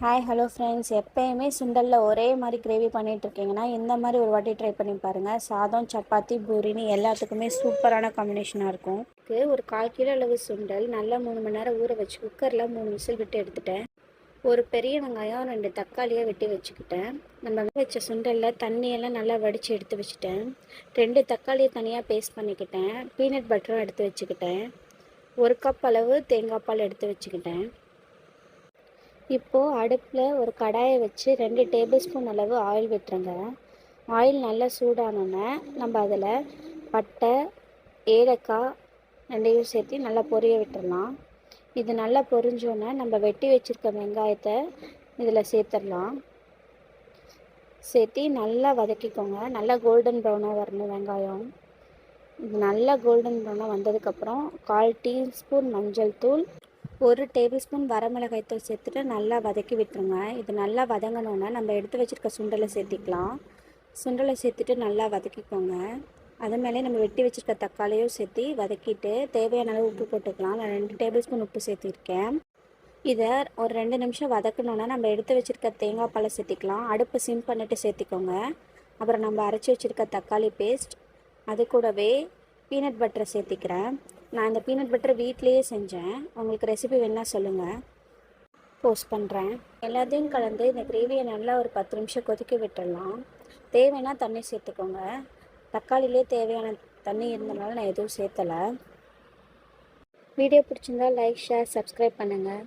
Hi hello friends, எப்பயுமே சுண்டலில் ஒரே மாதிரி கிரேவி பண்ணிகிட்டு இருக்கீங்கன்னா இந்த மாதிரி ஒரு வாட்டி ட்ரை பண்ணி பாருங்கள். சாதம், சப்பாத்தி, பூரின்னு எல்லாத்துக்குமே சூப்பரான காம்பினேஷனாக இருக்கும். ஒரு 1/4 கிலோ அளவு சுண்டல் நல்லா 3 மணி நேரம் ஊற வச்சு குக்கரில் 3 விசில் விட்டு எடுத்துட்டேன். ஒரு பெரிய வெங்காயம் 2 தக்காளியாக வெட்டி வச்சுக்கிட்டேன். நம்ம வச்ச சுண்டலில் தண்ணியெல்லாம் நல்லா வடித்து எடுத்து வச்சுட்டேன். 2 தக்காளியை தனியாக பேஸ்ட் பண்ணிக்கிட்டேன். பீனட் பட்டரும் எடுத்து வச்சுக்கிட்டேன். 1 கப் அளவு தேங்காய் பால் எடுத்து வச்சுக்கிட்டேன். இப்போது அடுப்பில் ஒரு கடாயை வச்சு 2 டேபிள் ஸ்பூன் அளவு ஆயில் விட்டுருங்க. ஆயில் நல்லா சூடானோன்னே நம்ம அதில் பட்டை, ஏலக்காய் 2யும் சேர்த்து நல்லா பொரிய விட்டுடலாம். இது நல்லா பொரிஞ்சோன்னே நம்ம வெட்டி வச்சுருக்க வெங்காயத்தை இதில் சேர்த்துடலாம். சேர்த்து நல்லா வதக்கிக்கோங்க. நல்லா கோல்டன் ப்ரௌனாக வரணும் வெங்காயம். இது நல்லா கோல்டன் ப்ரௌனாக வந்ததுக்கப்புறம் 1/4 டீஸ்பூன் மஞ்சள் தூள், 1 டேபிள் ஸ்பூன் வரமிளகாய் தூள் சேர்த்துட்டு நல்லா வதக்கி விட்டுருங்க. இது நல்லா வதங்கினோன்னா நம்ம எடுத்து வச்சுருக்க சுண்டலை சேர்த்திக்கலாம். சுண்டலை சேர்த்துட்டு நல்லா வதக்கிக்கோங்க. அது மேலே நம்ம வெட்டி வச்சுருக்க தக்காளியும் சேர்த்து வதக்கிட்டு தேவையான அளவு உப்பு போட்டுக்கலாம். நான் 2 டேபிள் ஸ்பூன் உப்பு சேர்த்திருக்கேன். இதை ஒரு 2 நிமிஷம் வதக்கணுன்னா நம்ம எடுத்து வச்சுருக்க தேங்காய் பாலை சேர்த்திக்கலாம். அடுப்பு சிம் பண்ணிவிட்டு சேர்த்திக்கோங்க. அப்புறம் நம்ம அரைச்சி வச்சுருக்க தக்காளி பேஸ்ட், அது கூடவே பீனட் பட்டரை சேர்த்திக்கிறேன். நான் இந்த பீனட் பட்டர் வீட்லேயே செஞ்சேன். உங்களுக்கு ரெசிபி வேணால் சொல்லுங்கள், போஸ்ட் பண்ணுறேன். எல்லாத்தையும் கலந்து இந்த கிரேவியை நல்லா ஒரு 10 நிமிஷம் கொதிக்க விட்டுடலாம். தேவைன்னா தண்ணி சேர்த்துக்கோங்க. தக்காளிலே தேவையான தண்ணி இருந்தனால நான் எதுவும் சேர்த்தலை. வீடியோ பிடிச்சிருந்தா லைக், ஷேர், சப்ஸ்கிரைப் பண்ணுங்கள்.